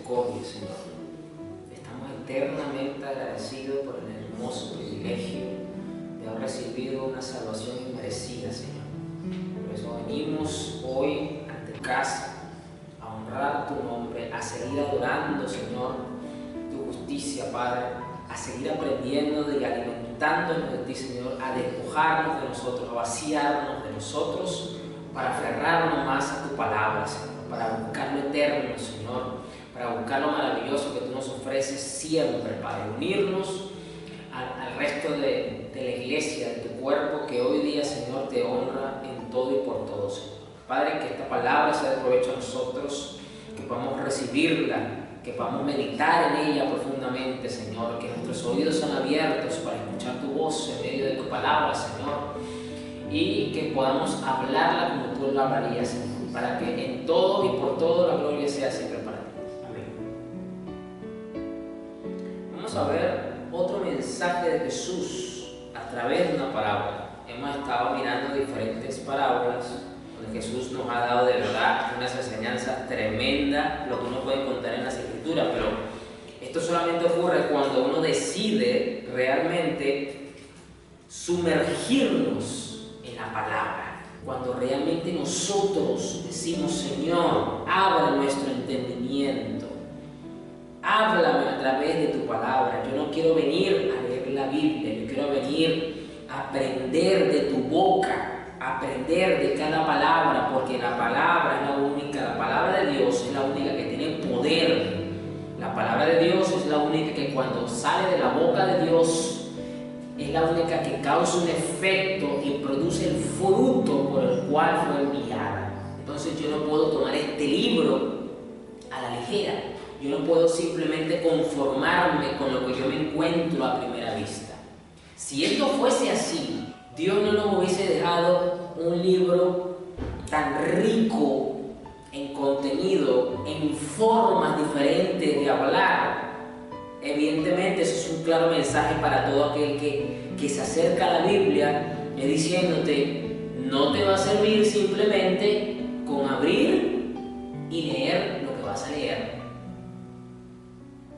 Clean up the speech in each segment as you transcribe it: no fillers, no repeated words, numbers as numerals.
misericordia, Señor. Estamos eternamente agradecidos por el hermoso privilegio de haber recibido una salvación inmerecida, Señor. Por eso venimos hoy ante tu casa a honrar tu nombre, a seguir adorando, Señor, tu justicia, Padre, a seguir aprendiendo y alimentándonos de ti, Señor, a despojarnos de nosotros, a vaciarnos de nosotros, para aferrarnos más a tu palabra, Señor, para buscar lo eterno, Señor, para buscar lo maravilloso que tú nos ofreces siempre, Padre, unirnos al resto de la iglesia, de tu cuerpo, que hoy día, Señor, te honra en todo y por todo, Señor. Padre, que esta palabra sea de provecho a nosotros, que podamos recibirla, que podamos meditar en ella profundamente, Señor, que nuestros oídos sean abiertos para escuchar tu voz en medio de tu palabra, Señor, y que podamos hablarla como tú la hablarías, Señor, para que en todo y por todo la gloria sea siempre para ti. Amén. Vamos a ver otro mensaje de Jesús a través de una parábola. Hemos estado mirando diferentes parábolas donde Jesús nos ha dado de verdad unas enseñanzas tremendas, lo que uno puede encontrar en las Escrituras, pero esto solamente ocurre cuando uno decide realmente sumergirnos en la palabra, cuando realmente nosotros decimos: Señor, abre nuestro entendimiento, háblame a través de tu palabra. Yo no quiero venir a leer la Biblia, yo quiero venir a aprender de tu boca, aprender de cada palabra, porque la palabra es la única, la palabra de Dios es la única que tiene poder. La palabra de Dios es la única que cuando sale de la boca de Dios es la única que causa un efecto y produce el fruto por el cual fue enviada. Entonces yo no puedo tomar este libro a la ligera. Yo no puedo simplemente conformarme con lo que yo me encuentro a primera vista. Si esto fuese así, Dios no nos hubiese dejado un libro tan rico en contenido, en formas diferentes de hablar. Evidentemente eso es un claro mensaje para todo aquel que se acerca a la Biblia, diciéndote: no te va a servir simplemente con abrir y leer lo que vas a leer.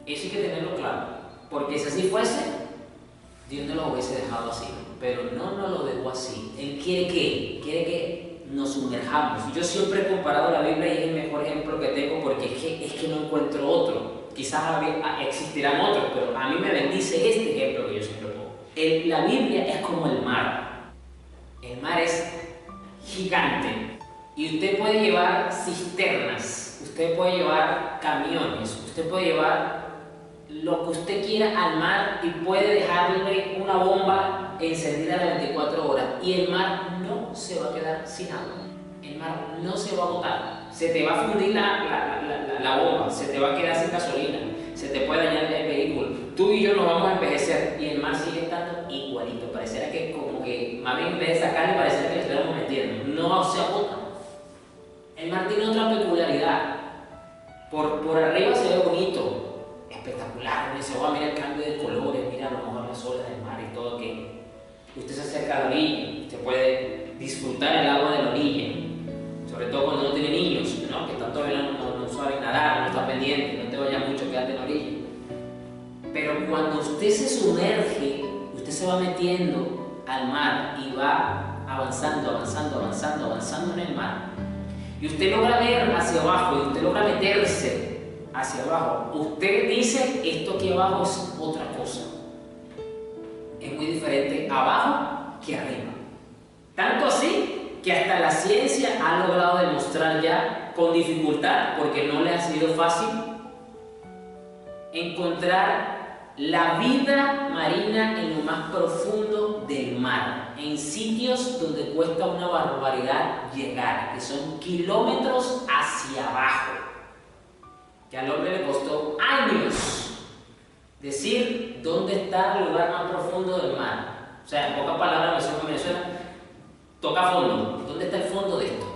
Eso hay que tenerlo claro, porque si así fuese, Dios no lo hubiese dejado así, pero no nos lo dejó así. Él quiere que nos sumerjamos. Yo siempre he comparado la Biblia y es el mejor ejemplo que tengo, porque es que no encuentro otro. Quizás existirán otros, pero a mí me bendice este ejemplo que yo siempre pongo. La Biblia es como el mar. El mar es gigante y usted puede llevar cisternas, usted puede llevar camiones, usted puede llevar lo que usted quiera al mar y puede dejarle una bomba encendida de 24 horas y el mar no se va a quedar sin agua. El mar no se va a botar. Se te va a fundir la bomba, se te va a quedar sin gasolina, se te puede dañar el vehículo. Tú y yo nos vamos a envejecer y el mar sigue estando igualito. Pareciera que como que, más bien, en vez de sacarle, pareciera que le estuviéramos metiendo. No se agota. El mar tiene otra peculiaridad. Por arriba se ve bonito, espectacular, uno dice: oh, mira el cambio de colores, mira a lo mejor las olas del mar y todo, que usted se acerca a la orilla, usted puede disfrutar el agua de la orilla, sobre todo cuando no tiene niños, ¿no? Que tanto no saben nadar, no está pendiente, no te vaya mucho, quédate en la orilla. Pero cuando usted se sumerge, usted se va metiendo al mar y va avanzando en el mar, y usted logra ver hacia abajo y usted logra meterse hacia abajo. Usted dice: esto aquí abajo es otra cosa. Es muy diferente abajo que arriba. Tanto así que hasta la ciencia ha logrado demostrar ya con dificultad, porque no le ha sido fácil, encontrar la vida marina en lo más profundo del mar, en sitios donde cuesta una barbaridad llegar, que son kilómetros hacia abajo, que al hombre le costó años decir dónde está el lugar más profundo del mar. O sea, en pocas palabras, en Venezuela, toca fondo. ¿Dónde está el fondo de esto?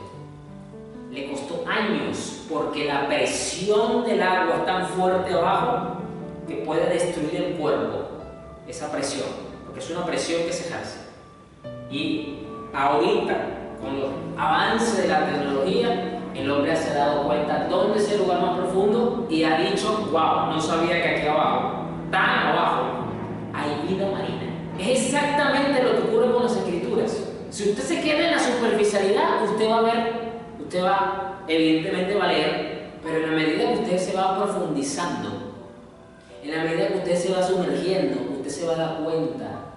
Le costó años, porque la presión del agua es tan fuerte abajo que puede destruir el cuerpo, esa presión, porque es una presión que se ejerce. Y ahorita, con los avances de la tecnología, el hombre se ha dado cuenta dónde es el lugar más profundo y ha dicho, wow, no sabía que aquí abajo, tan abajo, hay vida marina. Es exactamente lo que ocurre con las escrituras. Si usted se queda en la superficialidad, usted va a ver, usted va, evidentemente va a leer, pero en la medida que usted se va profundizando, en la medida que usted se va sumergiendo, usted se va a dar cuenta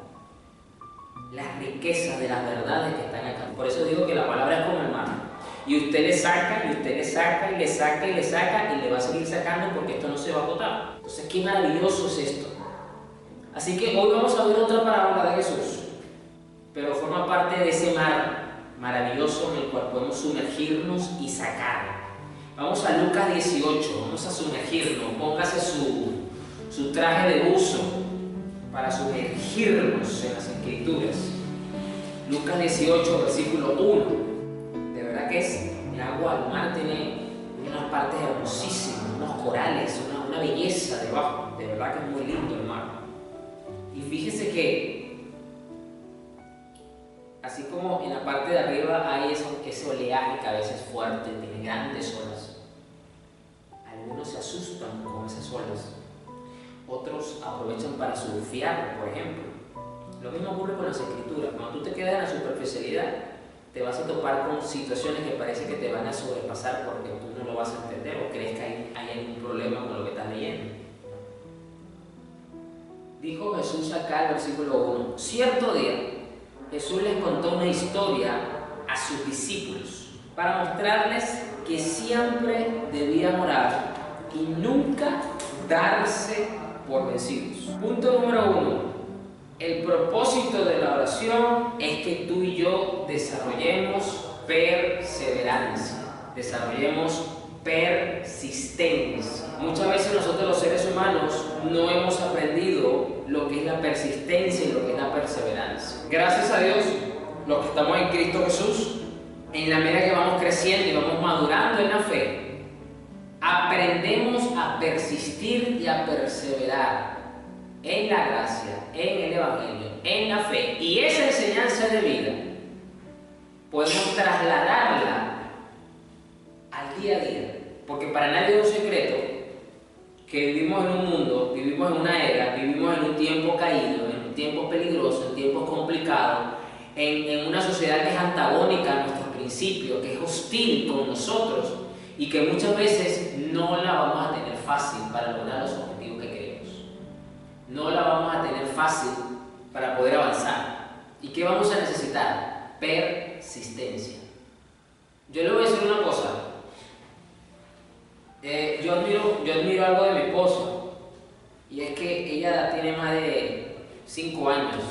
las riquezas de las verdades que están acá. Por eso digo que la palabra es como el mar. Y usted le saca, y usted le saca, y le saca, y le saca, y le va a seguir sacando porque esto no se va a agotar. Entonces, qué maravilloso es esto. Así que hoy vamos a ver otra parábola de Jesús, pero forma parte de ese mar maravilloso en el cual podemos sumergirnos y sacar. Vamos a Lucas 18, vamos a sumergirnos, póngase su traje de buzo para sumergirnos en las Escrituras. Lucas 18, versículo 1. De verdad que es el agua, el mar tiene unas partes hermosísimas, unos corales, una belleza debajo. De verdad que es muy lindo el mar. Y fíjese que, así como en la parte de arriba hay ese oleaje que a veces es fuerte, tiene grandes olas, algunos se asustan con esas olas, otros aprovechan para surfear, por ejemplo. Lo mismo ocurre con las escrituras. Cuando tú te quedas en la superficialidad, te vas a topar con situaciones que parece que te van a sobrepasar porque tú no lo vas a entender o crees que hay algún problema con lo que estás leyendo. Dijo Jesús acá, el versículo 1, cierto día Jesús les contó una historia a sus discípulos para mostrarles que siempre debían orar y nunca darse por vencidos. Punto número 1. El propósito de la oración es que tú y yo desarrollemos perseverancia, desarrollemos persistencia. Muchas veces nosotros los seres humanos no hemos aprendido lo que es la persistencia y lo que es la perseverancia. Gracias a Dios, los que estamos en Cristo Jesús, en la medida que vamos creciendo y vamos madurando en la fe, aprendemos a persistir y a perseverar en la gracia, en el Evangelio, en la fe. Y esa enseñanza de vida podemos trasladarla al día a día. Porque para nadie es un secreto que vivimos en un mundo, vivimos en una era, vivimos en un tiempo caído, en un tiempo peligroso, en tiempos complicados, en una sociedad que es antagónica a nuestros principios, que es hostil con nosotros y que muchas veces no la vamos a tener fácil para lograr los objetivos que queremos. No la vamos a tener fácil para poder avanzar. ¿Y qué vamos a necesitar? Persistencia. Yo le voy a decir una cosa. Yo admiro algo de mi esposa, y es que ella tiene más de 5 años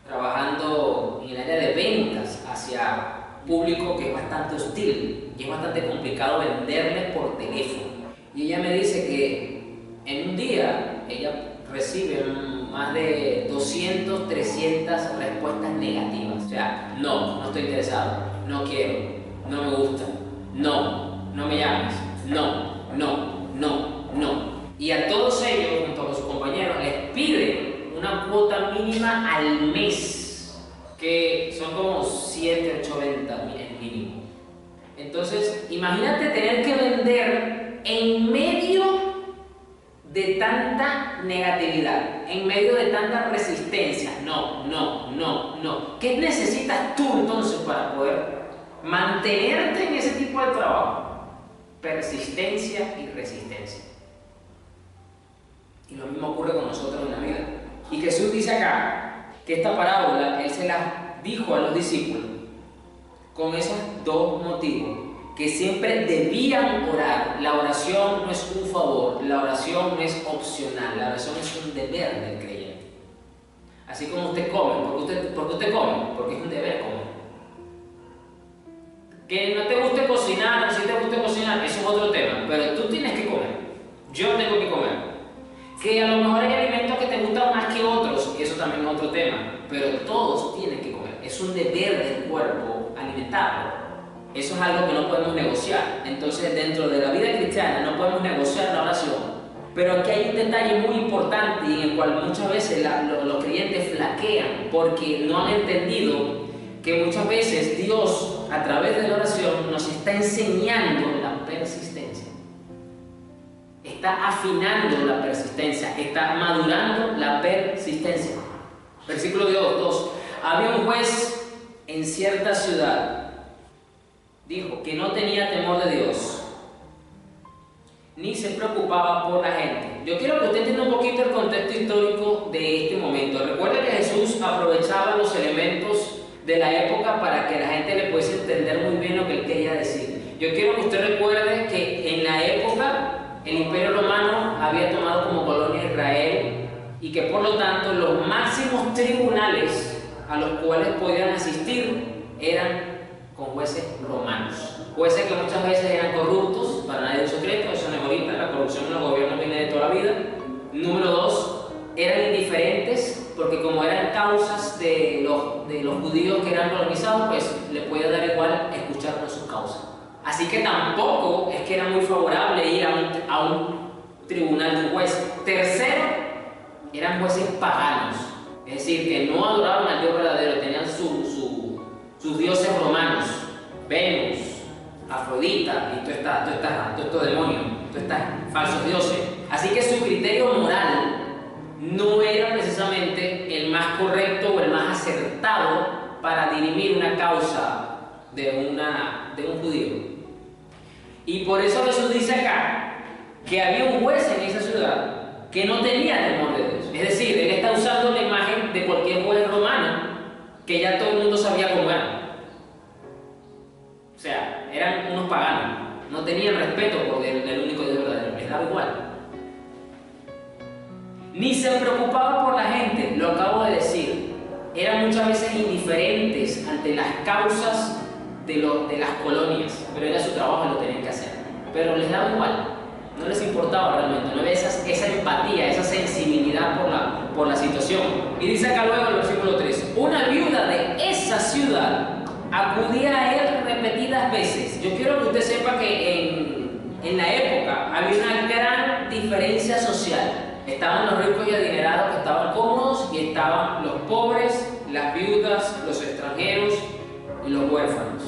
trabajando en el área de ventas hacia público que es bastante hostil y es bastante complicado venderles por teléfono. Y ella me dice que en un día ella recibe más de 200, 300 respuestas negativas. O sea, no estoy interesado, no quiero, no me gusta, no me llames, no. Y a todos ellos, junto con sus compañeros, les piden una cuota mínima al mes, que son como 7, 8 ventas en mínimo. Entonces, imagínate tener que vender en medio de tanta negatividad, en medio de tanta resistencia. No. ¿Qué necesitas tú entonces para poder mantenerte en ese tipo de trabajo? Persistencia y resistencia. Y lo mismo ocurre con nosotros en la vida. Y Jesús dice acá que esta parábola Él se la dijo a los discípulos con esos dos motivos, que siempre debían orar. La oración no es un favor, la oración no es opcional, la oración es un deber del creyente. Así como usted come, ¿por qué usted come? Porque es un deber comer. Que no te guste cocinar o si te guste cocinar, eso es otro tema, pero tú tienes que comer. Yo tengo que comer. Que a lo mejor hay alimentos que te gustan más que otros, y eso también es otro tema, pero todos tienen que comer. Es un deber del cuerpo alimentarlo. Eso es algo que no podemos negociar. Entonces, dentro de la vida cristiana no podemos negociar la oración. Pero aquí hay un detalle muy importante en el cual muchas veces los creyentes flaquean porque no han entendido que muchas veces Dios, a través de la oración, nos está enseñando la persistencia. Está afinando la persistencia, está madurando la persistencia. Versículo 2. Había un juez en cierta ciudad, dijo, que no tenía temor de Dios, ni se preocupaba por la gente. Yo quiero que usted entienda un poquito el contexto histórico de este momento. Recuerde que Jesús aprovechaba los elementos de la época para que la gente le pudiese entender muy bien lo que él quería decir. Yo quiero que usted recuerde que en la época el Imperio Romano había tomado como colonia Israel y que por lo tanto los máximos tribunales a los cuales podían asistir eran con jueces romanos. Jueces que muchas veces eran corruptos, para nadie es un secreto, eso no es ahorita, la corrupción en los gobiernos viene de toda la vida. Número 2, eran indiferentes porque como eran causas de los judíos que eran colonizados, pues le podía dar igual escuchar una sus causas. Así que tampoco es que era muy favorable ir a un tribunal de un juez. Tercero, eran jueces paganos, es decir, que no adoraban al Dios verdadero, tenían sus dioses romanos, Venus, Afrodita y todos estos demonios, todos estos falsos dioses. Así que su criterio moral no era precisamente el más correcto o el más acertado para dirimir una causa de un judío. Y por eso Jesús dice acá que había un juez en esa ciudad que no tenía temor de Dios. Es decir, él está usando la imagen de cualquier juez romano que ya todo el mundo sabía cómo era. O sea, eran unos paganos, no tenían respeto por el único Dios verdadero, les daba igual. Ni se preocupaba por la gente, lo acabo de decir. Eran muchas veces indiferentes ante las causas de las colonias, pero era su trabajo y lo tenían que hacer. Pero les daba igual, no les importaba realmente, no había esa empatía, esa sensibilidad por la situación. Y dice acá luego el versículo 3, una viuda de esa ciudad acudía a él repetidas veces. Yo quiero que usted sepa que en la época había una gran diferencia social. Estaban los ricos y adinerados que estaban cómodos y estaban los pobres, las viudas, los extranjeros y los huérfanos,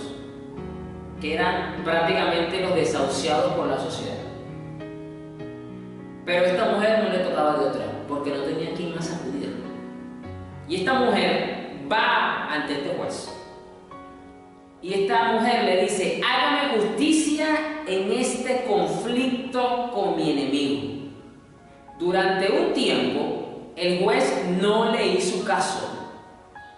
que eran prácticamente los desahuciados por la sociedad. Pero a esta mujer no le tocaba de otra, porque no tenía quien más acudir. Y esta mujer va ante este juez. Y esta mujer le dice, hágame justicia en este conflicto con mi enemigo. Durante un tiempo, el juez no le hizo caso,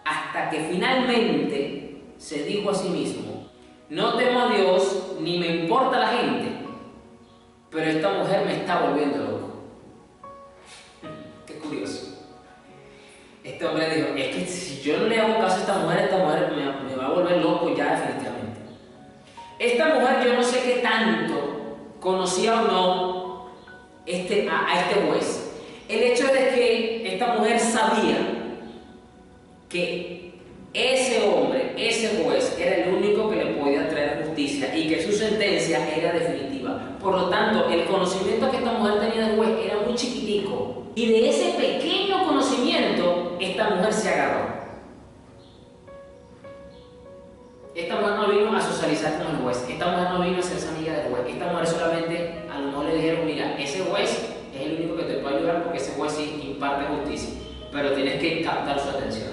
hasta que finalmente se dijo a sí mismo, no temo a Dios, ni me importa la gente, pero esta mujer me está volviendo loco. Qué curioso. Este hombre dijo, es que si yo no le hago caso a esta mujer me va a volver loco ya definitivamente. Esta mujer yo no sé qué tanto conocía o no a este juez. El hecho de que esta mujer sabía que ese hombre, ese juez, era el único que le podía traer justicia y que su sentencia era definitiva. Por lo tanto, el conocimiento que esta mujer tenía del juez era muy chiquitico. Y de ese pequeño conocimiento, esta mujer se agarró. Esta mujer no vino a socializar con el juez, esta mujer no vino a hacerse amiga del juez, esta mujer solamente a lo mejor le dijeron, mira, ese juez es el único que te puede ayudar porque ese juez sí imparte justicia, pero tienes que captar su atención.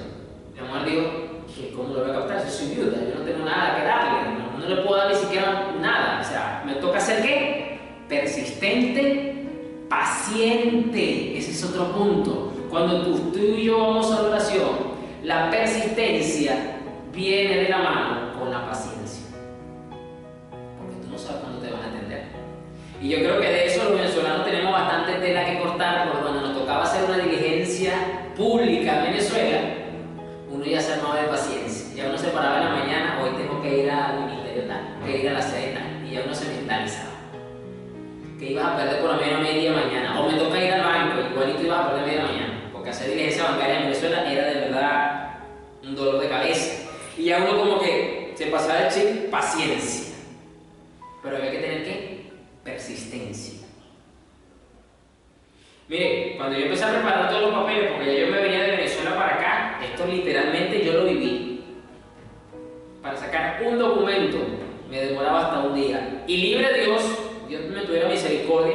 La mujer dijo, ¿cómo lo voy a captar? Si soy viuda, yo no tengo nada que darle, no le puedo dar ni siquiera nada, o sea, me toca ser ¿qué? Persistente, paciente, ese es otro punto. Cuando tú y yo vamos a la oración, la persistencia viene de la mano con la paciencia, porque tú no sabes cuándo te van a atender. Y yo creo que de eso los venezolanos tenemos bastante tela que cortar, porque cuando nos tocaba hacer una diligencia pública en Venezuela, uno ya se armaba de paciencia, ya uno se paraba en la mañana, hoy tengo que ir al ministerio tal, que ir a la sede tal, y ya uno se mentalizaba que ibas a perder por lo menos media mañana, o me toca ir al banco, igualito ibas a perder media mañana, porque hacer diligencia bancaria en Venezuela era de verdad un dolor de cabeza. Y ya uno como que se pasaba el chip, paciencia. Pero había que tener ¿qué? Persistencia. Mire, cuando yo empecé a preparar todos los papeles, porque ya yo me venía de Venezuela para acá, esto literalmente yo lo viví. sacar un documento me demoraba hasta un día. Y libre Dios me tuviera misericordia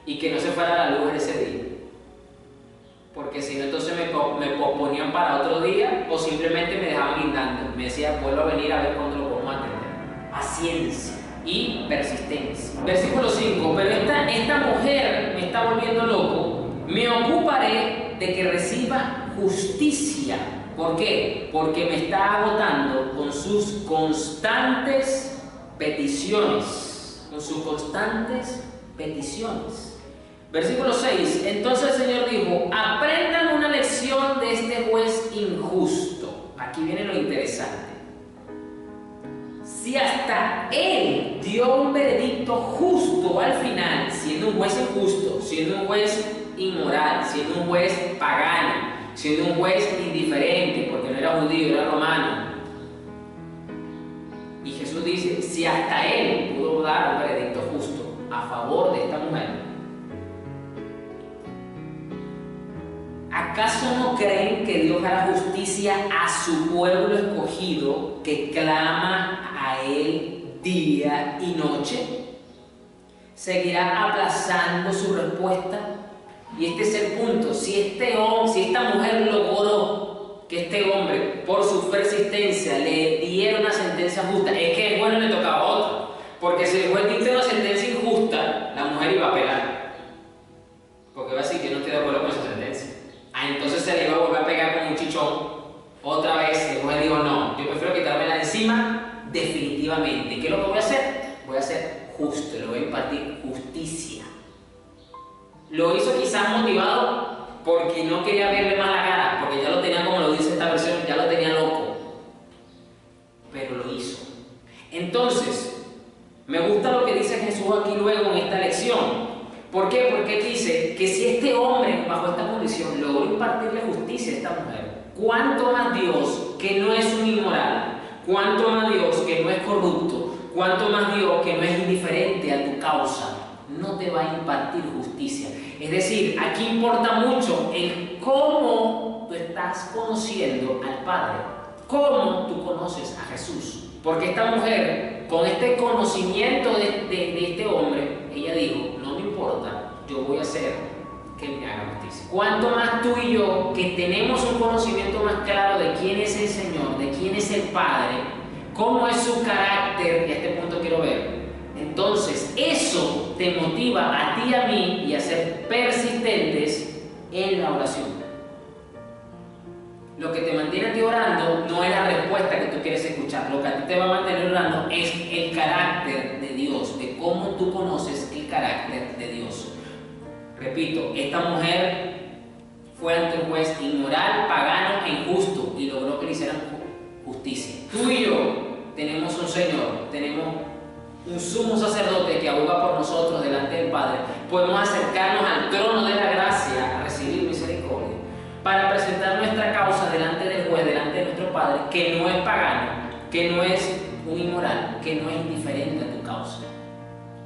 y que no se fuera la luz en ese día. Porque si no, entonces me posponían para otro día o simplemente me dejaban guindando. Me decía, vuelvo a venir a ver cuándo lo podemos atender. Paciencia y persistencia. Versículo 5. Pero esta mujer me está volviendo loco. Me ocuparé de que reciba justicia. ¿Por qué? Porque me está agotando con sus constantes peticiones. Con sus constantes peticiones. Versículo 6. Entonces el Señor dijo, aprendan una lección de este juez injusto. Aquí viene lo interesante. Si hasta él dio un veredicto justo al final, siendo un juez injusto, siendo un juez inmoral, siendo un juez pagano, siendo un juez indiferente, porque no era judío, era romano. Y Jesús dice, si hasta él pudo dar un veredicto justo a favor de esta mujer, ¿acaso no creen que Dios hará justicia a su pueblo escogido que clama a Él día y noche? ¿Seguirá aplazando su respuesta? Y este es el punto. Si esta mujer logró que este hombre, por su persistencia, le diera una sentencia justa, es que el juez no le tocaba a otro. Porque si el juez dicta una sentencia injusta, la mujer iba a apelar. Porque va a decir que no estoy de acuerdo con esa sentencia. Entonces se le iba a volver a pegar con un chichón otra vez. El juez dijo, no, yo prefiero quitármela de encima definitivamente. ¿Qué es lo que voy a hacer? Voy a ser justo, le voy a impartir justicia. Lo hizo quizás motivado porque no quería verle más la cara, porque ya lo tenía, como lo dice esta versión, ya lo tenía loco. Pero lo hizo. Entonces, me gusta lo que dice Jesús aquí luego en esta lección. ¿Por qué? Porque dice que si este hombre, bajo esta condición, logró impartirle justicia a esta mujer, ¿cuánto más Dios, que no es un inmoral? ¿Cuánto más Dios, que no es corrupto? ¿Cuánto más Dios, que no es indiferente a tu causa, no te va a impartir justicia? Es decir, aquí importa mucho el cómo tú estás conociendo al Padre, cómo tú conoces a Jesús. Porque esta mujer, con este conocimiento de este hombre, ella dijo, no me importa, yo voy a hacer que me haga justicia. Cuanto más tú y yo, que tenemos un conocimiento más claro de quién es el Señor, de quién es el Padre, cómo es su carácter, y a este punto quiero ver, entonces eso te motiva a ti y a mí y a ser persistentes en la oración. Lo que te mantiene a ti orando no es la respuesta que tú quieres escuchar. Lo que a ti te va a mantener orando es el carácter de Dios, de cómo tú conoces el carácter de Dios. Repito, esta mujer fue ante un juez inmoral, pagano e injusto y logró que le hicieran justicia. Tú y yo tenemos un Señor, tenemos un sumo sacerdote que aboga por nosotros delante del Padre. Podemos acercarnos al trono de la gracia a recibir misericordia, para presentar nuestra causa delante del juez, delante de nuestro Padre, que no es pagano, que no es un inmoral, que no es indiferente a tu causa.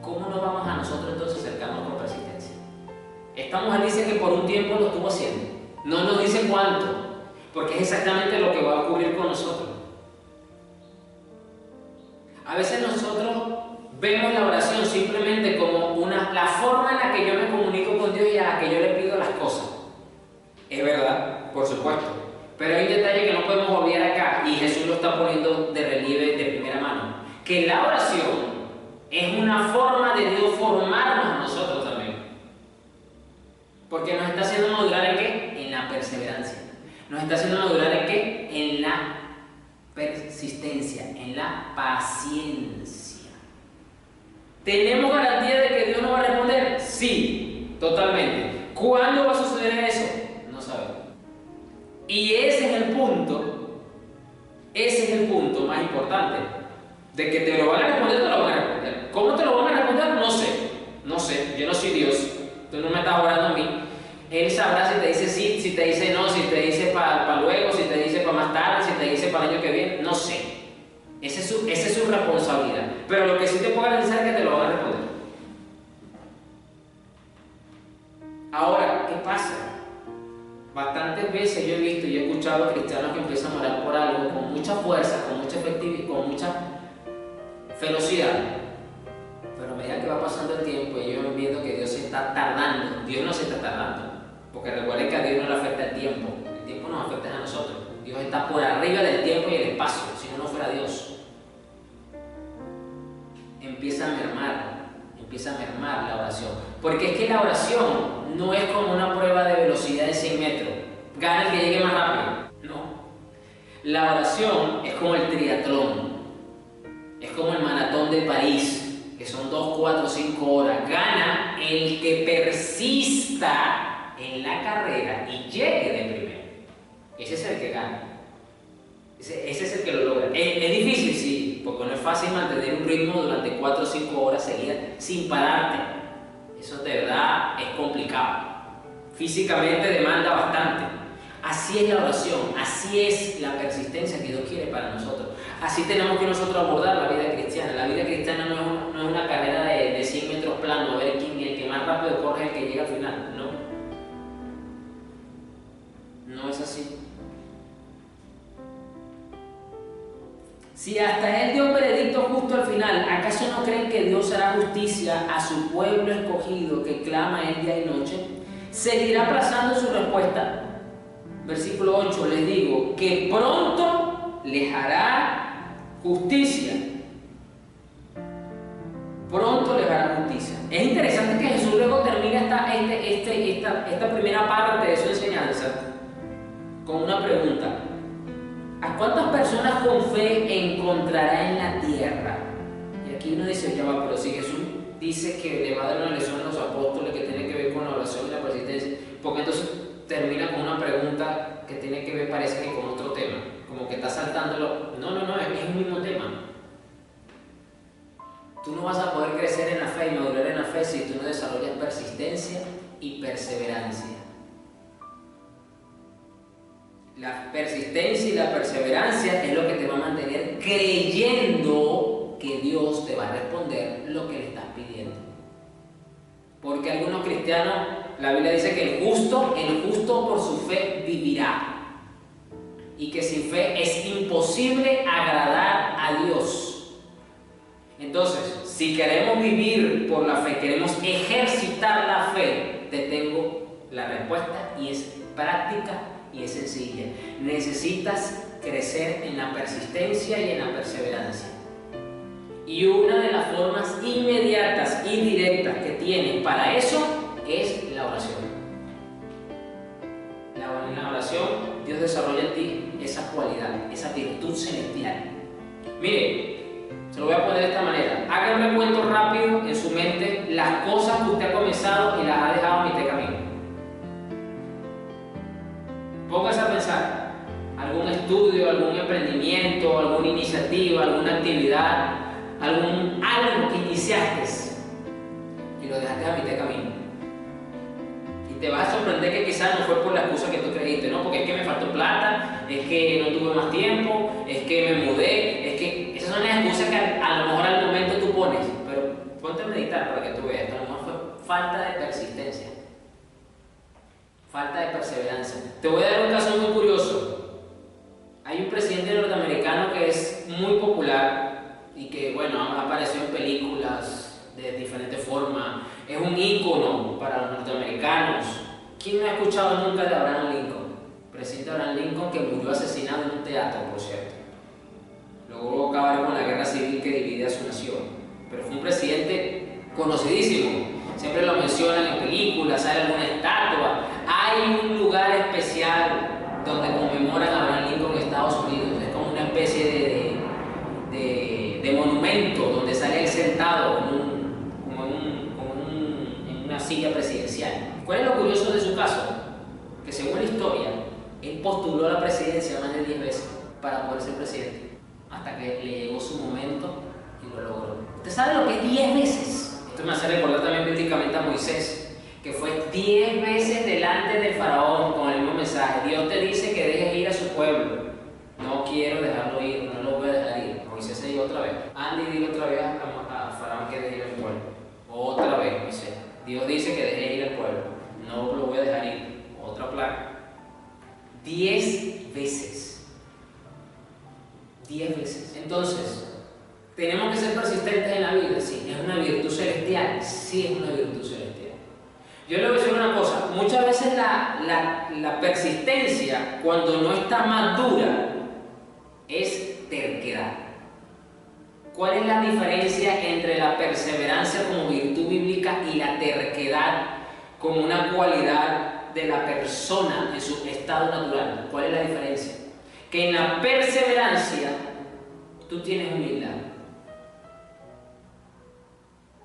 ¿Cómo no vamos a nosotros entonces acercarnos con persistencia? Esta mujer dice que por un tiempo lo estuvo haciendo. No nos dice cuánto, porque es exactamente lo que va a ocurrir con nosotros. A veces nosotros vemos la oración simplemente como la forma en la que yo me comunico con Dios y a la que yo le pido las cosas. Es verdad, por supuesto, pero hay un detalle que no podemos olvidar acá y Jesús lo está poniendo de relieve de primera mano, que la oración es una forma de Dios formarnos a nosotros también, porque nos está haciendo madurar ¿en qué? En la perseverancia. Nos está haciendo madurar ¿en qué? En la persistencia, en la paciencia. ¿Tenemos garantía de que Dios nos va a responder? Sí, totalmente. ¿Cuándo va a suceder eso? No sabemos. Y ese es el punto más importante, de que te lo van a responder, te lo van a responder. ¿Cómo te lo van a responder? No sé, yo no soy Dios, tú no me estás orando a mí. Él sabrá si te dice sí, si te dice no, si te dice para luego, si te dice para más tarde, si te dice para el año que viene, no sé. Esa es su responsabilidad. Pero lo que sí te puedo garantizar es que te lo van a responder. Ahora, ¿qué pasa? Bastantes veces yo he visto y he escuchado a cristianos que empiezan a orar por algo con mucha fuerza, con mucha efectividad, con mucha velocidad. Pero a medida que va pasando el tiempo, ellos van viendo que Dios se está tardando. Dios no se está tardando. Porque recuerden que a Dios no le afecta el tiempo. El tiempo nos afecta a nosotros. Dios está por arriba del tiempo y el espacio. Si no, no fuera Dios. Empieza a mermar la oración. Porque es que la oración no es como una prueba de velocidad de 100 metros. Gana el que llegue más rápido. No. La oración es como el triatlón. Es como el maratón de París, que son 2, 4, 5 horas. Gana el que persista en la carrera y llegue de primero. Ese es el que gana. Ese es el que lo logra. Es difícil, sí, porque no es fácil mantener un ritmo durante 4 o 5 horas seguidas sin pararte. Eso de verdad es complicado. Físicamente demanda bastante. Así es la oración, así es la persistencia que Dios quiere para nosotros. Así tenemos que nosotros abordar la vida cristiana. La vida cristiana no es una carrera de 100 metros plano, a ver quién el que más rápido corre es el que llega al final. No es así. Si hasta Él dio un veredicto justo al final, ¿acaso no creen que Dios hará justicia a su pueblo escogido que clama Él día y noche? ¿Seguirá aplazando su respuesta? Versículo 8, les digo que pronto les hará justicia. Pronto les hará justicia. Es interesante que Jesús luego termina esta primera parte de su enseñanza con una pregunta. ¿A cuántas personas con fe encontrará en la tierra? Y aquí uno dice, ya va, pero si Jesús dice que le va a dar una lección a los apóstoles que tiene que ver con la oración y la persistencia, porque entonces termina con una pregunta que tiene que ver, parece que con otro tema, como que está saltándolo. No, es el mismo tema. Tú no vas a poder crecer en la fe y madurar en la fe si tú no desarrollas persistencia y perseverancia. La persistencia y la perseverancia es lo que te va a mantener creyendo que Dios te va a responder lo que le estás pidiendo. Porque algunos cristianos, la Biblia dice que el justo por su fe vivirá. Y que sin fe es imposible agradar a Dios. Entonces, si queremos vivir por la fe, queremos ejercitar la fe, te tengo la respuesta y es práctica y es sencilla. Necesitas crecer en la persistencia y en la perseverancia. Y una de las formas inmediatas y directas que tienes para eso es la oración. En la oración Dios desarrolla en ti esa cualidad, esa virtud celestial. Mire, se lo voy a poner de esta manera. Haga un recuento rápido en su mente las cosas que usted ha comenzado y las ha dejado a mitad de camino. Póngase a pensar, algún estudio, algún emprendimiento, alguna iniciativa, alguna actividad, algo que iniciaste y lo dejaste a mitad de camino. Y te vas a sorprender que quizás no fue por la excusa que tú creíste, ¿no? Porque es que me faltó plata, es que no tuve más tiempo, es que me mudé, es que esas son las excusas que a lo mejor al momento tú pones, pero ponte a meditar para que tú veas, a lo mejor fue falta de persistencia. Falta de perseverancia. Te voy a dar un caso muy curioso. Hay un presidente norteamericano que es muy popular y que, bueno, ha aparecido en películas de diferentes formas. Es un ícono para los norteamericanos. ¿Quién no ha escuchado nunca de Abraham Lincoln? Presidente Abraham Lincoln, que murió asesinado en un teatro, por cierto. Logró acabar con la guerra civil que divide a su nación. Pero fue un presidente conocidísimo. Siempre lo mencionan en películas, hay alguna estatua. Hay un lugar especial donde conmemoran a Abraham Lincoln en Estados Unidos. Es como una especie de monumento donde sale él sentado en una silla presidencial. ¿Cuál es lo curioso de su caso? Que según la historia, él postuló a la presidencia más de 10 veces para poder ser presidente. Hasta que le llegó su momento y lo logró. ¿Usted sabe lo que es 10 veces? Esto me hace recordar también bíblicamente a Moisés, que fue 10 veces delante del faraón con el mismo mensaje. Dios te dice que dejes ir a su pueblo. No quiero dejarlo ir, no lo voy a dejar ir. Moisés se dijo otra vez. Anda y dile otra vez a faraón que deje ir al pueblo. Otra vez, Moisés. Dios dice que deje ir al pueblo. No lo voy a dejar ir. Otra plaga. 10 veces. 10 veces. Entonces, ¿tenemos que ser persistentes en la vida? Sí. ¿Es una virtud celestial? Sí, es una virtud celestial. Yo le voy a decir una cosa, muchas veces la persistencia, cuando no está madura, es terquedad. ¿Cuál es la diferencia entre la perseverancia como virtud bíblica y la terquedad como una cualidad de la persona en su estado natural? ¿Cuál es la diferencia? Que en la perseverancia tú tienes humildad.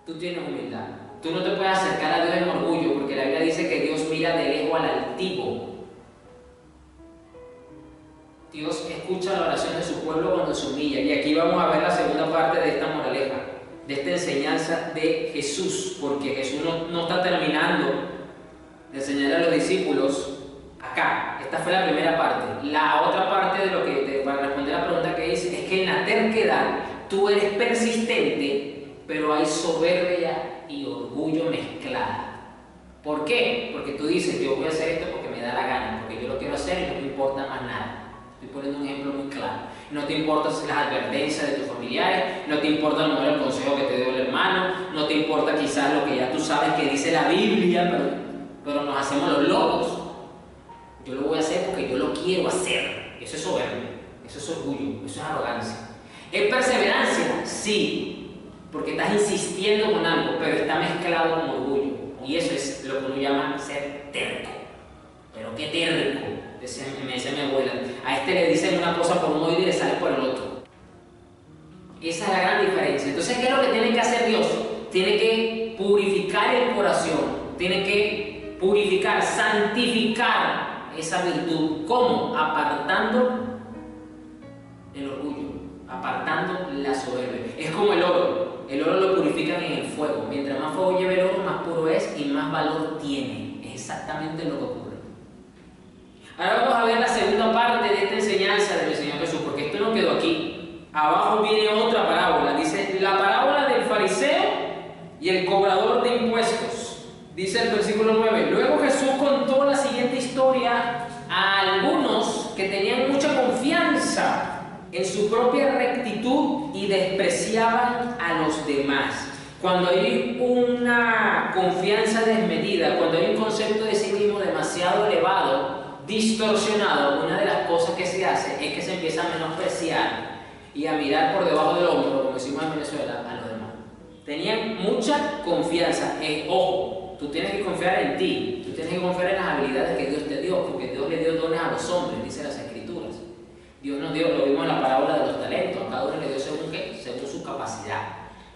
Tú tienes humildad. Tú no te puedes acercar a Dios en orgullo, porque la Biblia dice que Dios mira de lejos al altivo. Dios escucha la oración de su pueblo cuando se humilla. Y aquí vamos a ver la segunda parte de esta moraleja, de esta enseñanza de Jesús, porque Jesús no está terminando de enseñar a los discípulos acá. Esta fue la primera parte. La otra parte de lo que, para responder a la pregunta que hice, es que en la terquedad tú eres persistente, pero hay soberbia y orgullo mezclada. ¿Por qué? Porque tú dices, yo voy a hacer esto porque me da la gana, porque yo lo quiero hacer y no me importa más nada. Estoy poniendo un ejemplo muy claro. No te importan las advertencias de tus familiares, no te importa a lo mejor el consejo que te dio el hermano, no te importa quizás lo que ya tú sabes que dice la Biblia, pero nos hacemos los locos. Yo lo voy a hacer porque yo lo quiero hacer. Eso es soberbia, eso es orgullo, eso es arrogancia. ¿Es perseverancia? Sí. Porque estás insistiendo con algo, pero está mezclado con orgullo. Y eso es lo que uno llama ser terco. Pero qué terco, me decía mi abuela. A este le dicen una cosa por un oído y le sale por el otro. Esa es la gran diferencia. Entonces, ¿qué es lo que tiene que hacer Dios? Tiene que purificar el corazón, tiene que purificar, santificar esa virtud. ¿Cómo? Apartando el orgullo, apartando la soberbia. Es como el oro. El oro lo purifican en el fuego. Mientras más fuego lleve el oro, más puro es y más valor tiene. Es exactamente lo que ocurre. Ahora vamos a ver la segunda parte de esta enseñanza del Señor Jesús, porque esto no quedó aquí. Abajo viene otra parábola. Dice, la parábola del fariseo y el cobrador de impuestos. Dice el versículo 9. Luego Jesús contó la siguiente historia a algunos que tenían mucha confianza en su propia rectitud y despreciaban a los demás. Cuando hay una confianza desmedida, cuando hay un concepto de sí mismo demasiado elevado, distorsionado, una de las cosas que se hace es que se empieza a menospreciar y a mirar por debajo del hombro, como decimos en Venezuela, a los demás. Tenían mucha confianza. Ojo, tú tienes que confiar en ti, tú tienes que confiar en las habilidades que Dios te dio, porque Dios le dio dones a los hombres, dice las Escrituras. Dios nos dio, lo vimos en la parábola de los talentos, a cada uno le dio según qué, según su capacidad.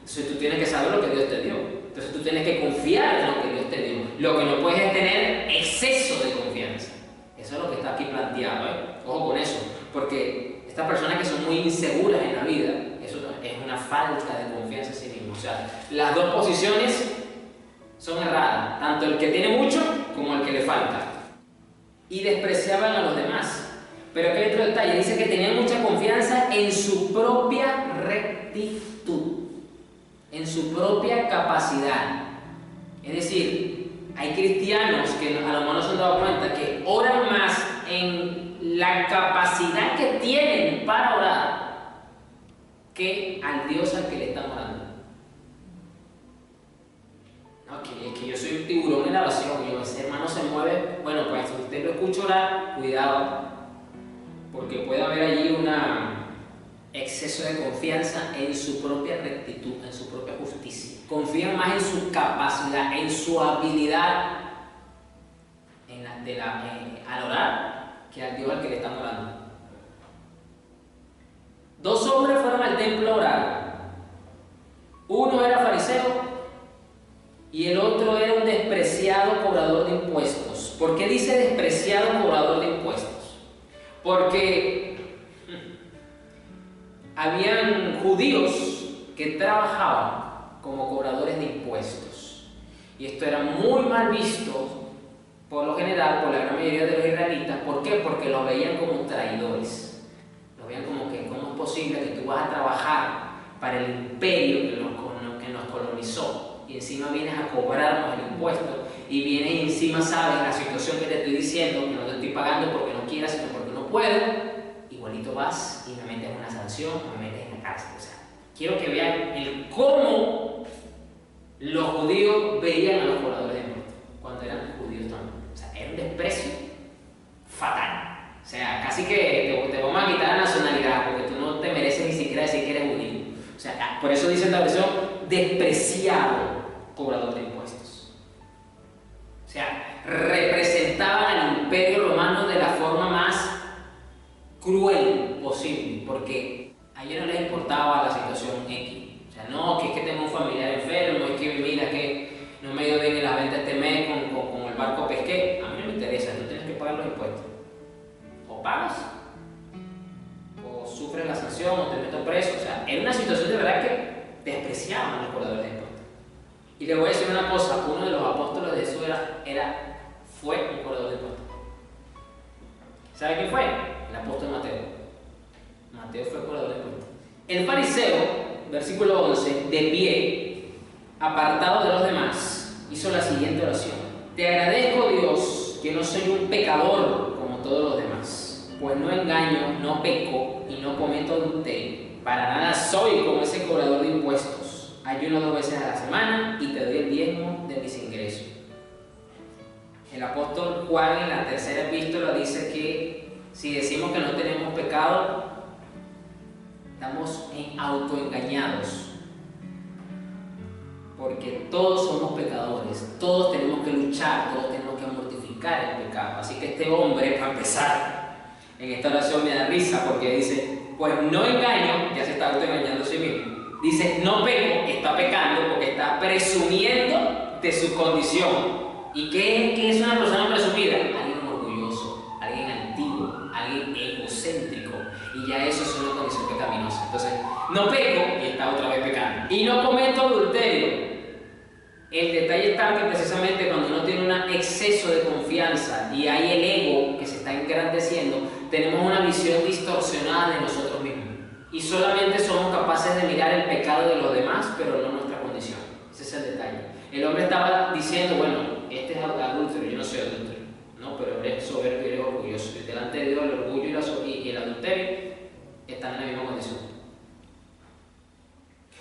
Entonces tú tienes que saber lo que Dios te dio. Entonces tú tienes que confiar en lo que Dios te dio. Lo que no puedes es tener exceso de confianza. Eso es lo que está aquí planteado, ¿eh? Ojo con eso, porque estas personas que son muy inseguras en la vida, eso es una falta de confianza en sí mismo. O sea, las dos posiciones son erradas, tanto el que tiene mucho como el que le falta. Y despreciaban a los demás. Pero aquí hay otro detalle, dice que tenían mucha confianza en su propia rectitud, en su propia capacidad. Es decir, hay cristianos que a lo mejor no se han dado cuenta que oran más en la capacidad que tienen para orar que al Dios al que le están orando. No, que yo soy un tiburón en la oración, y ese hermano se mueve. Bueno, pues si usted lo escucha orar, cuidado, porque puede haber allí un exceso de confianza en su propia rectitud, en su propia justicia. Confían más en su capacidad, en su habilidad al orar, que al Dios al que le están orando. Dos hombres fueron al templo a orar. Uno era fariseo y el otro era un despreciado cobrador de impuestos. ¿Por qué dice despreciado cobrador de impuestos? Porque habían judíos que trabajaban como cobradores de impuestos. Y esto era muy mal visto, por lo general, por la gran mayoría de los israelitas. ¿Por qué? Porque los veían como traidores. Los veían como que, ¿cómo es posible que tú vas a trabajar para el imperio que nos colonizó y encima vienes a cobrarnos el impuesto? Y vienes y encima sabes la situación que te estoy diciendo, que no te estoy pagando porque no quiero quiera, sino porque no puedo, igualito vas y me metes en una sanción, me metes en la cárcel. O sea, quiero que vean el cómo los judíos veían a los cobradores de impuestos cuando eran judíos también. O sea, era un desprecio fatal. O sea, casi que te vamos a quitar la nacionalidad porque tú no te mereces ni siquiera decir que eres judío. O sea, por eso dice esta versión, despreciado cobrador de impuestos. O sea, representaban al imperio romano de la forma más cruel posible, porque a ellos no les importaba la situación X. O sea, no, que es que tengo un familiar enfermo, es que mira que no me ha ido bien en las ventas este mes con el barco pesqué. A mí no me interesa, tú tienes que pagar los impuestos. O pagas, o sufres la sanción, o te metes preso. O sea, era una situación de verdad que despreciaban a los cobradores de impuestos. Y les voy a decir una cosa, uno de los apóstoles de Jesús fue un cobrador de impuestos. ¿Sabe quién fue? El apóstol Mateo. Mateo fue cobrador de impuestos. El fariseo, versículo 11, de pie, apartado de los demás, hizo la siguiente oración: te agradezco, Dios, que no soy un pecador como todos los demás, pues no engaño, no peco y no cometo adulterio. Para nada soy como ese cobrador de impuestos. Ayuno 2 veces a la semana y te doy el diezmo de mis ingresos. El apóstol Juan en la tercera epístola dice que si decimos que no tenemos pecado, estamos autoengañados. Porque todos somos pecadores, todos tenemos que luchar, todos tenemos que mortificar el pecado. Así que este hombre, para empezar, en esta oración me da risa porque dice, pues no engaño, ya se está autoengañando a sí mismo. Dice, no peco, está pecando porque está presumiendo de su condición. ¿Y qué es una persona presumida? Alguien orgulloso, alguien antiguo, alguien egocéntrico. Y ya eso es una condición pecaminosa. Entonces, no peco y está otra vez pecando. Y no cometo adulterio. El detalle está que precisamente cuando uno tiene un exceso de confianza y hay el ego que se está engrandeciendo, tenemos una visión distorsionada de nosotros mismos. Y solamente somos capaces de mirar el pecado de los demás, pero no nuestra condición. Ese es el detalle. El hombre estaba diciendo, bueno, este es adúltero, yo no soy adúltero, no, pero eres soberbio y eres orgulloso. Y delante de Dios el orgullo y el adulterio están en la misma condición.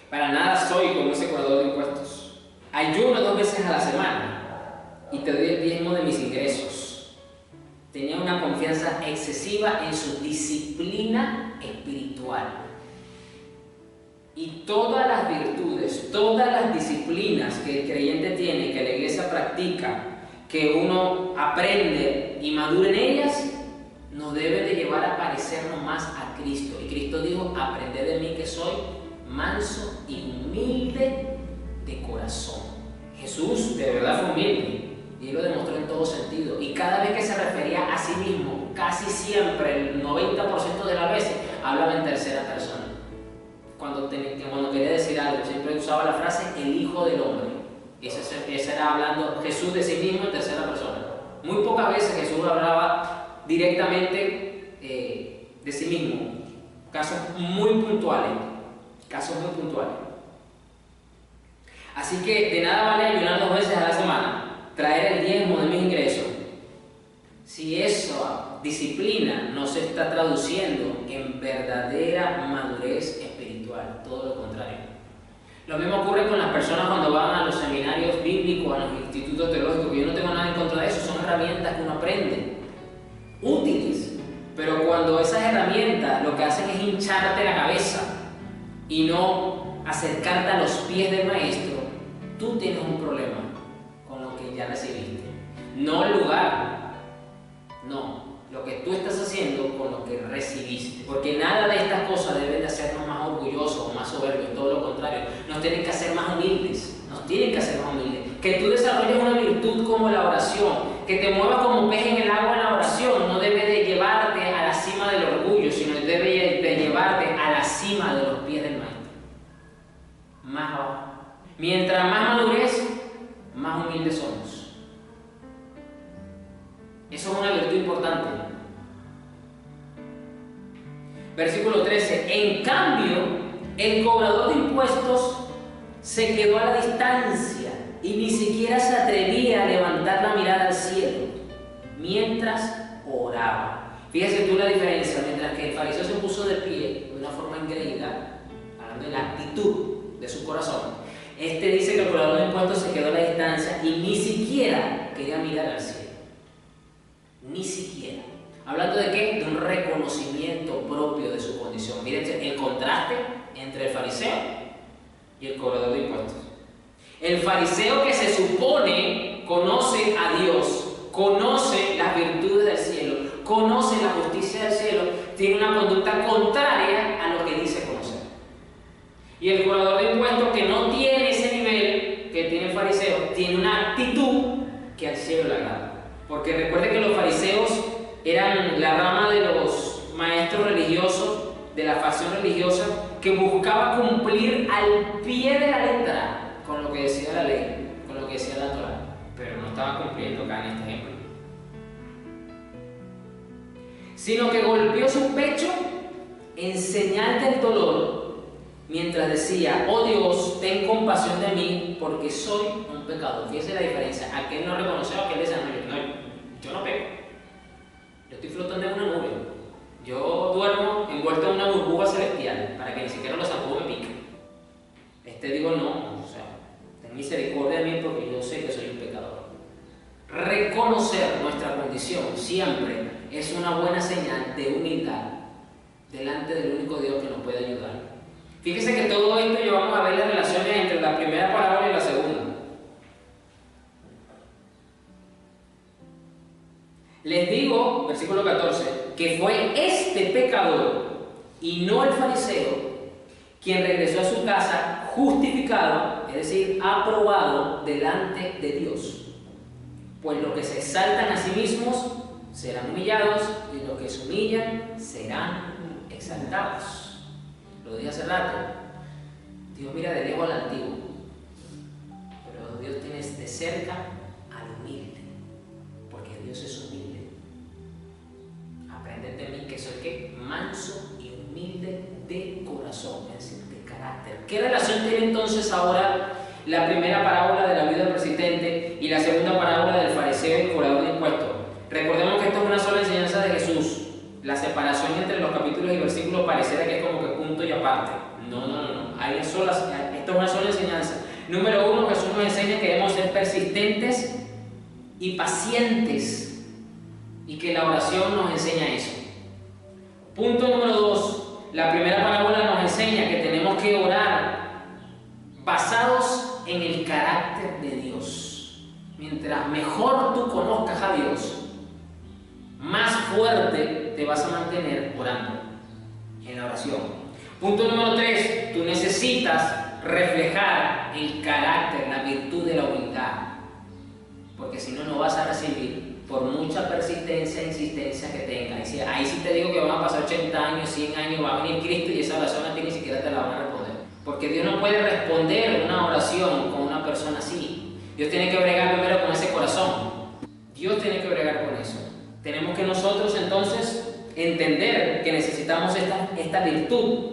Para nada soy como ese cobrador de impuestos. Ayuno 2 veces a la semana y te doy el diezmo de mis ingresos. Tenía una confianza excesiva en su disciplina espiritual. Y todas las virtudes, todas las disciplinas que el creyente tiene, que la iglesia practica, que uno aprende y madura en ellas, nos debe de llevar a parecernos más a Cristo. Y Cristo dijo, aprended de mí que soy manso y humilde de corazón. Jesús de verdad fue humilde y él lo demostró en todo sentido. Y cada vez que se refería a sí mismo, casi siempre, el 90% de las veces, hablaba en tercera persona. Cuando quería decir algo, siempre usaba la frase el Hijo del Hombre. Ese era hablando Jesús de sí mismo en tercera persona. Muy pocas veces Jesús hablaba directamente de sí mismo. Casos muy puntuales. Así que de nada vale ayunar 2 veces a la semana, traer el diezmo de mis ingresos, si esa disciplina no se está traduciendo en verdadera madurez espiritual, todo lo contrario. Lo mismo ocurre con las personas cuando van a los seminarios bíblicos, a los institutos teológicos, que yo no tengo nada en contra de eso, son herramientas que uno aprende, útiles, pero cuando esas herramientas lo que hacen es hincharte la cabeza y no acercarte a los pies del maestro, tú tienes un problema con lo que ya recibiste. No el lugar, no, lo que tú estás haciendo con lo que recibiste. Porque nada de estas cosas deben de hacernos más orgullosos o más soberbios, todo lo contrario. Nos tienen que hacer más humildes, Que tú desarrolles una virtud como la oración, que te muevas como pez en el agua en la oración, no debe de llevarte a la cima del orgullo, sino debe de llevarte a la cima de los pies del maestro. Más abajo. Mientras más madurez, más humildes somos. Eso es una virtud importante. Versículo 13. En cambio, el cobrador de impuestos se quedó a la distancia y ni siquiera se atrevía a levantar la mirada al cielo mientras oraba. Fíjese tú la diferencia. Mientras que el fariseo se puso de pie de una forma engreída, hablando de la actitud de su corazón, este dice que el cobrador de impuestos se quedó a la distancia y ni siquiera quería mirar al cielo. Ni siquiera. ¿Hablando de qué? De un reconocimiento propio de su condición. Miren el contraste entre el fariseo y el cobrador de impuestos. El fariseo, que se supone conoce a Dios, conoce las virtudes del cielo, conoce la justicia del cielo, tiene una conducta contraria a lo que dice conocer. Y el cobrador de impuestos, que no tiene ese nivel que tiene el fariseo, tiene una actitud que al cielo le agrada. Porque recuerde que los fariseos eran la rama de los maestros religiosos, de la facción religiosa, que buscaba cumplir al pie de la letra con lo que decía la ley, con lo que decía la Torá, pero no estaba cumpliendo acá en este ejemplo. Sino que golpeó su pecho en señal del dolor, mientras decía: oh Dios, ten compasión de mí, porque soy un pecador. Fíjese la diferencia. Aquel no reconoció, aquel decía: no, yo no peco. Yo estoy flotando en una nube. Yo duermo envuelto en una burbuja celestial para que ni siquiera los zancudos me piquen. Este digo: no, o sea, ten misericordia de mí porque yo sé que soy un pecador. Reconocer nuestra condición siempre es una buena señal de humildad delante del único Dios que nos puede ayudar. Fíjese que todo esto llevamos a ver las relaciones entre la primera parábola y la segunda. Les digo, versículo 14, que fue este pecador y no el fariseo quien regresó a su casa justificado, es decir, aprobado delante de Dios. Pues los que se exaltan a sí mismos serán humillados y los que se humillan serán exaltados. Lo dije hace rato. Dios mira de lejos al antiguo, pero Dios tiene de cerca al humilde, porque Dios es humilde. Aprended de mí que soy ¿qué? Manso y humilde de corazón, es decir, de carácter. ¿Qué relación tiene entonces ahora la primera parábola de la viuda persistente y la segunda parábola del fariseo y cobrador de impuestos? Recordemos que esto es una sola enseñanza de Jesús. La separación entre los capítulos y versículos pareciera que es como que punto y aparte. No. Esto es una sola enseñanza. Número uno, Jesús nos enseña que debemos ser persistentes y pacientes, y que la oración nos enseña eso. Punto número dos, la primera parábola nos enseña que tenemos que orar basados en el carácter de Dios. Mientras mejor tú conozcas a Dios, más fuerte te vas a mantener orando en la oración. Punto número 3, tú necesitas reflejar el carácter, la virtud de la humildad, porque si no, no vas a recibir por mucha persistencia e insistencia que tengas. Ahí sí te digo que van a pasar 80 años, 100 años, va a venir Cristo y esa oración a ti ni siquiera te la van a responder, porque Dios no puede responder una oración con una persona así. Dios tiene que bregar primero con ese corazón. Dios tiene que bregar con eso. Tenemos que nosotros entonces entender que necesitamos esta virtud.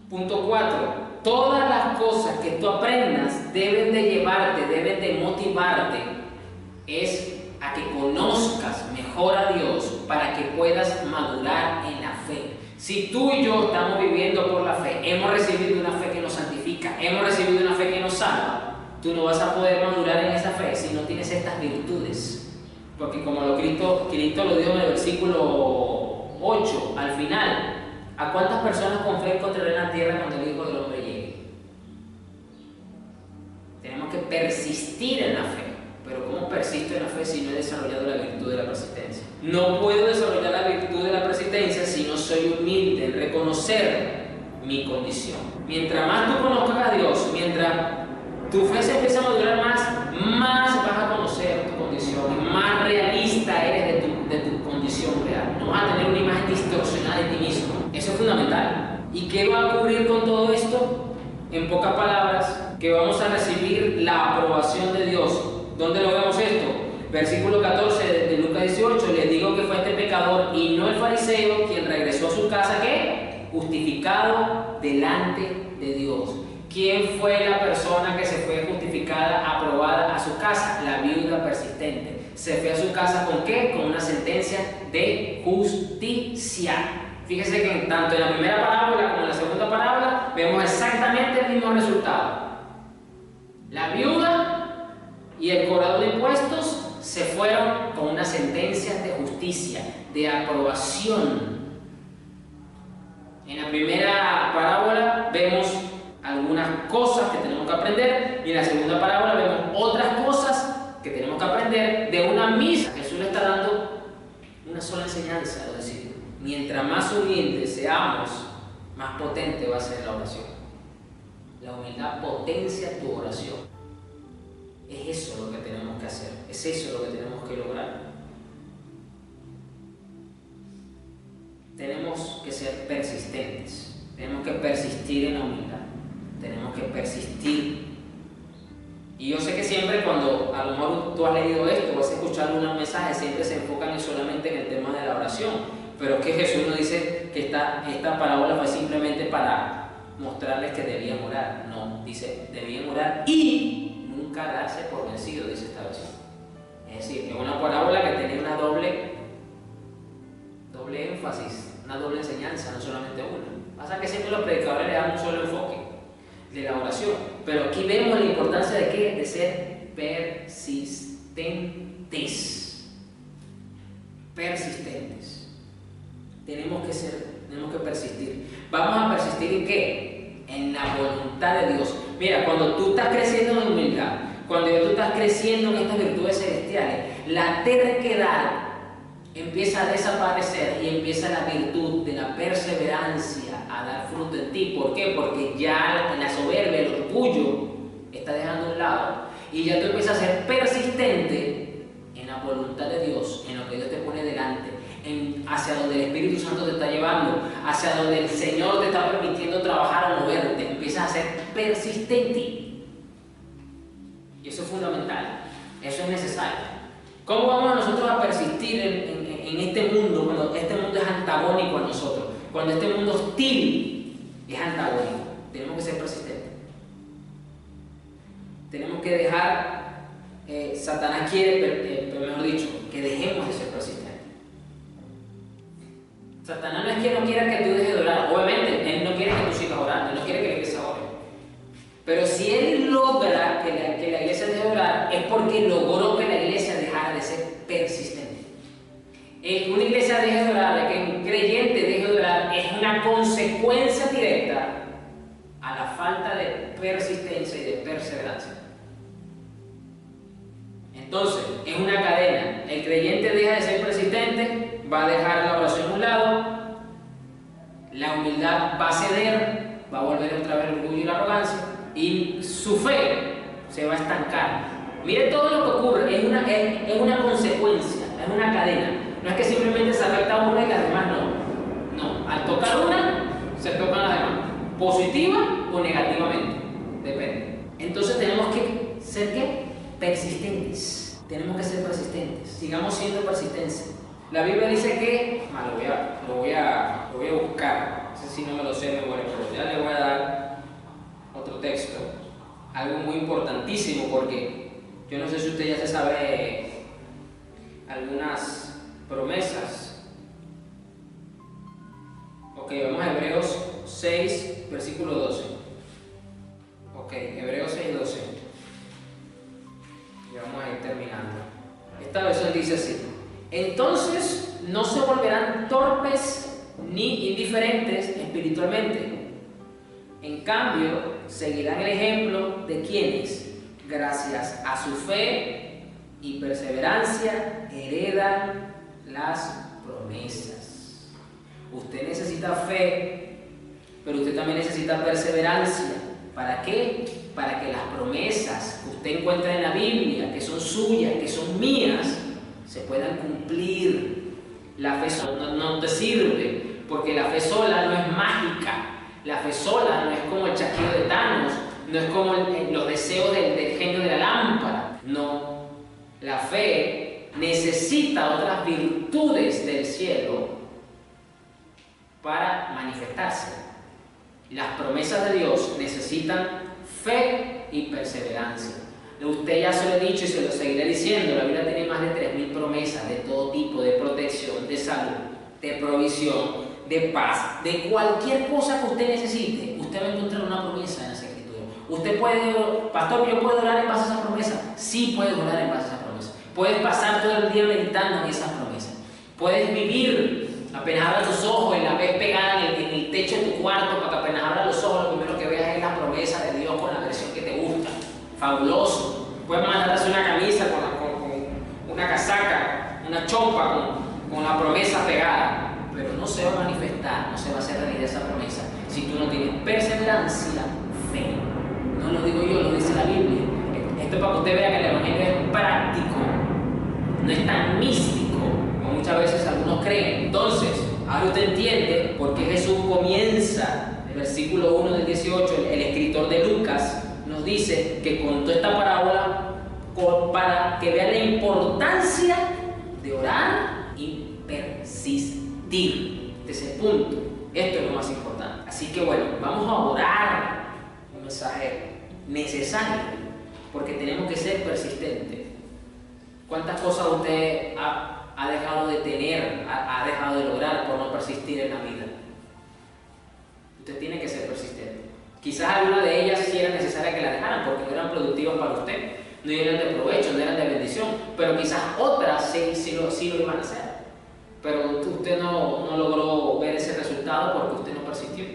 Punto 4. Todas las cosas que tú aprendas deben de llevarte, deben de motivarte, es a que conozcas mejor a Dios para que puedas madurar en la fe. Si tú y yo estamos viviendo por la fe, hemos recibido una fe que nos santifica, hemos recibido una fe que nos salva, tú no vas a poder madurar en esa fe si no tienes estas virtudes. Porque como Cristo lo dijo en el versículo 8, al final, ¿a cuántas personas con fe encontrarán la tierra cuando el Hijo del Hombre llegue? Tenemos que persistir en la fe. Pero ¿cómo persisto en la fe si no he desarrollado la virtud de la persistencia? No puedo desarrollar la virtud de la persistencia si no soy humilde en reconocer mi condición. Mientras más tú conozcas a Dios, mientras tu fe se empieza a madurar más vas a conocer tu condición y más realista eres de tu condición real. No vas a tener una imagen distorsionada de ti mismo. Eso es fundamental. ¿Y qué va a ocurrir con todo esto? En pocas palabras, que vamos a recibir la aprobación de Dios. ¿Dónde lo vemos esto? Versículo 14 de Lucas 18, les digo que fue este pecador y no el fariseo quien regresó a su casa, ¿qué? Justificado delante de Dios. ¿Quién fue la persona que se fue justificada, aprobada a su casa? La viuda persistente. ¿Se fue a su casa con qué? Con una sentencia de justicia. Fíjese que tanto en la primera parábola como en la segunda parábola vemos exactamente el mismo resultado. La viuda y el cobrador de impuestos se fueron con una sentencia de justicia, de aprobación. En la primera parábola vemos algunas cosas que tenemos que aprender y en la segunda parábola vemos otras cosas que tenemos que aprender de una misma. Jesús le está dando una sola enseñanza a los discípulos. Mientras más humildes seamos, más potente va a ser la oración. La humildad potencia tu oración. Es eso lo que tenemos que hacer, es eso lo que tenemos que lograr. Tenemos que ser persistentes, tenemos que persistir en la humildad, tenemos que persistir. Y yo sé que siempre cuando a lo mejor tú has leído esto o has escuchado unos mensajes, siempre se enfocan solamente en el tema de la oración, pero es que Jesús nos dice que esta parábola fue simplemente para mostrarles que debían orar. No, dice debían orar y nunca darse por vencido, dice esta versión. Es decir, es una parábola que tenía una doble énfasis, una doble enseñanza, no solamente una. Pasa que siempre los predicadores le dan un solo enfoque de la oración, pero aquí vemos la importancia de ¿qué? De ser persistentes. Persistentes. Tenemos que persistir. ¿Vamos a persistir en qué? En la voluntad de Dios. Mira, cuando tú estás creciendo en humildad, cuando tú estás creciendo en estas virtudes celestiales, la terquedad empieza a desaparecer y empieza la virtud de la perseverancia a dar fruto en ti. ¿Por qué? Porque ya la soberbia, el orgullo está dejando a un lado y ya tú empiezas a ser persistente en la voluntad de Dios, en lo que Dios te pone delante, hacia donde el Espíritu Santo te está llevando, hacia donde el Señor te está permitiendo trabajar o moverte. Empiezas a ser persistente y eso es fundamental, eso es necesario. ¿Cómo vamos nosotros a persistir en este mundo cuando este mundo es antagónico a nosotros? Cuando este mundo hostil es antagónico. Tenemos que ser persistentes. Tenemos que dejar, Satanás quiere, pero mejor dicho, que dejemos de ser persistentes. Satanás no es que no quiera que tú dejes de orar. Obviamente, él no quiere que tú sigas orando, él no quiere que la iglesia ore. Pero si él logra que la iglesia deje de orar, es porque logró que la iglesia dejara de ser persistente. El que una iglesia deje de orar, el que un creyente deje de orar, es una consecuencia directa a la falta de persistencia y de perseverancia. Entonces, es una cadena. El creyente deja de ser persistente, va a dejar la oración a un lado, la humildad va a ceder, va a volver otra vez el orgullo y la arrogancia, y su fe se va a estancar. Mire todo lo que ocurre, es una consecuencia, es una cadena. No es que simplemente se afecta a una y las demás no. No, al tocar una, se tocan las demás, positiva o negativamente, depende. Entonces tenemos que ser ¿qué? Persistentes. Tenemos que ser persistentes. Sigamos siendo persistentes. La Biblia dice que, lo voy a buscar, no sé si no me lo sé de memoria, pero ya le voy a dar otro texto, algo muy importantísimo, porque yo no sé si usted ya se sabe algunas promesas. Ok, vamos a Hebreos 6, versículo 12. Ok, Hebreos 6, 12. Y vamos a ir terminando. Esta versión dice así: entonces no se volverán torpes ni indiferentes espiritualmente. En cambio, seguirán el ejemplo de quienes, gracias a su fe y perseverancia, heredan las promesas. Usted necesita fe, pero usted también necesita perseverancia. ¿Para qué? Para que las promesas que usted encuentra en la Biblia, que son suyas, que son mías, se puedan cumplir. La fe sola no te sirve, porque la fe sola no es mágica. La fe sola no es como el chasquido de Thanos, no es como los deseos del genio de la lámpara. No, la fe necesita otras virtudes del cielo para manifestarse. Las promesas de Dios necesitan fe y perseverancia. Usted ya se lo he dicho y se lo seguiré diciendo, la Biblia tiene más de 3.000 promesas de todo tipo, de protección, de salud, de provisión, de paz, de cualquier cosa que usted necesite. Usted va a encontrar una promesa en esa escritura. Usted puede, pastor, ¿yo puedo orar en base a esa promesa? Sí, puedes orar en base a esa promesa. Puedes pasar todo el día meditando en esas promesas. Puedes vivir, apenas abras tus ojos y la ves pegada en el techo de tu cuarto, para que apenas abras los ojos, lo primero que veas es la promesa de Dios con la versión que te gusta. Fabuloso. Puedes mandarse una camisa con una casaca, una chompa con la promesa pegada, pero no se va a manifestar, no se va a hacer realidad esa promesa si tú no tienes perseverancia, fe. No lo digo yo, lo dice la Biblia. Esto es para que usted vea que el Evangelio es práctico, no es tan místico como muchas veces algunos creen. Entonces, ahora usted entiende por qué Jesús comienza, el versículo 1 del 18, el escritor de Lucas nos dice que contó esta parábola para que vea la importancia de orar y persistir. Este es el punto. Esto es lo más importante. Así que bueno, vamos a orar un mensaje necesario, porque tenemos que ser persistentes. ¿Cuántas cosas usted ha dejado de tener, ha dejado de lograr por no persistir en la vida? Usted tiene que ser persistente. Quizás alguna de ellas sí era necesaria que la dejaran porque no eran productivas para usted, no eran de provecho, no eran de bendición, pero quizás otras sí lo iban a hacer. Pero usted no logró ver ese resultado porque usted no persistió.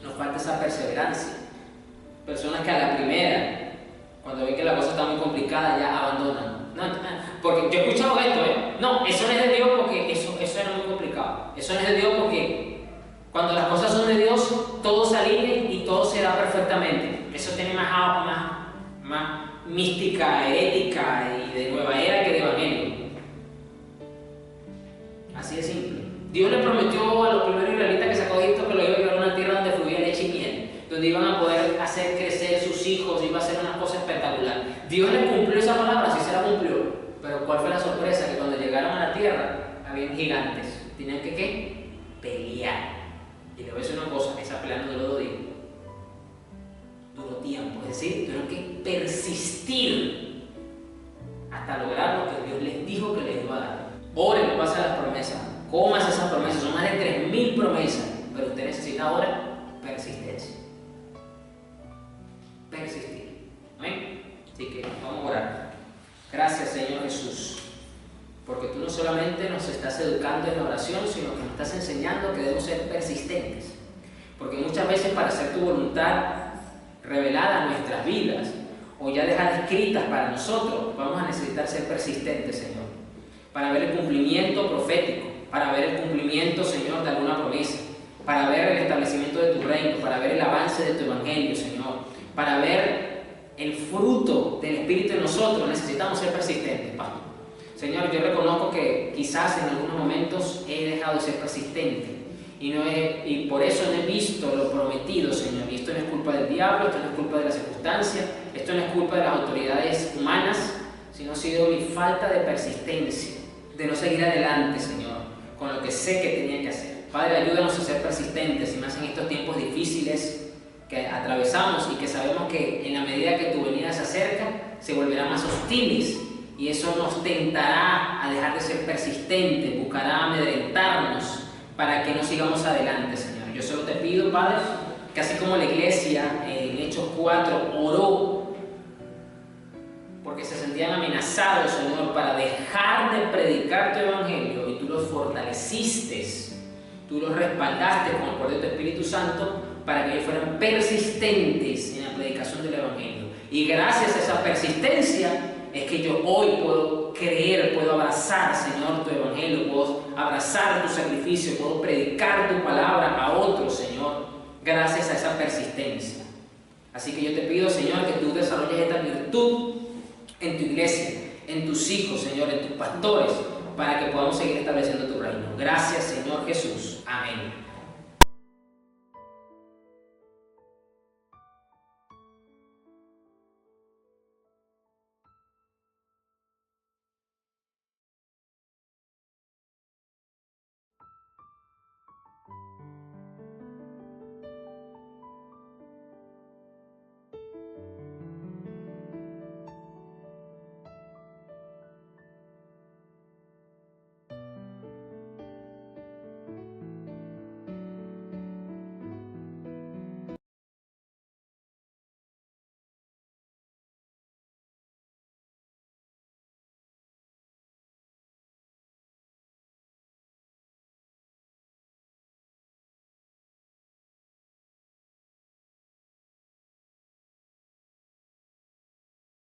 Nos falta esa perseverancia. Personas que a la primera, cuando ven que la cosa está muy complicada, ya abandonan. No, porque yo he escuchado esto, no, eso no es de Dios porque eso era muy complicado. Eso no es de Dios porque cuando las cosas son de Dios, todo se alinea y todo se da perfectamente. Eso tiene más mística, herética y de nueva era que de evangelio. Así de simple. Dios le prometió a los primeros israelitas que sacó de Egipto que lo iba a llevar a una tierra donde fluía leche y miel, donde iban a poder hacer crecer sus hijos, iba a ser una cosa espectacular. Dios le cumplió esa palabra, sí se la cumplió. Pero ¿cuál fue la sorpresa? Que cuando llegaron a la tierra, habían gigantes. Tenían que ¿qué? Pelear. Y le voy a decir una cosa, esa pelea no duró 2 días. Duró tiempo, es decir, tuvieron que persistir hasta lograr lo que Dios les dijo que les iba a dar. Oren en base a las promesas, comas esas promesas, son más de 3.000 promesas, pero usted necesita ahora persistencia. Persistir. ¿Amén? Así que vamos a orar. Gracias, Señor Jesús, porque tú no solamente nos estás educando en la oración, sino que nos estás enseñando que debemos ser persistentes. Porque muchas veces para hacer tu voluntad revelada en nuestras vidas, o ya dejar escritas para nosotros, vamos a necesitar ser persistentes, Señor, para ver el cumplimiento profético, para ver el cumplimiento, Señor, de alguna promesa, para ver el establecimiento de tu reino, para ver el avance de tu evangelio, Señor, para ver el fruto del Espíritu en nosotros. Necesitamos ser persistentes, Padre. Señor, yo reconozco que quizás en algunos momentos he dejado de ser persistente y por eso no he visto lo prometido, Señor. Y esto no es culpa del diablo, esto no es culpa de las circunstancias, esto no es culpa de las autoridades humanas, sino ha sido mi falta de persistencia, de no seguir adelante, Señor, con lo que sé que tenía que hacer. Padre, ayúdanos a ser persistentes, y más en estos tiempos difíciles que atravesamos y que sabemos que en la medida que tu venida se acerca, se volverán más hostiles. Y eso nos tentará a dejar de ser persistentes, buscará amedrentarnos para que no sigamos adelante, Señor. Yo solo te pido, Padre, que así como la iglesia en Hechos 4 oró porque se sentían amenazados, Señor, para dejar de predicar tu evangelio, y tú los fortaleciste, tú los respaldaste con el poder de tu Espíritu Santo para que ellos fueran persistentes en la predicación del evangelio. Y gracias a esa persistencia es que yo hoy puedo creer, puedo abrazar, Señor, tu evangelio, puedo abrazar tu sacrificio, puedo predicar tu palabra a otros, Señor, gracias a esa persistencia. Así que yo te pido, Señor, que tú desarrolles esta virtud en tu iglesia, en tus hijos, Señor, en tus pastores, para que podamos seguir estableciendo tu reino. Gracias, Señor Jesús. Amén.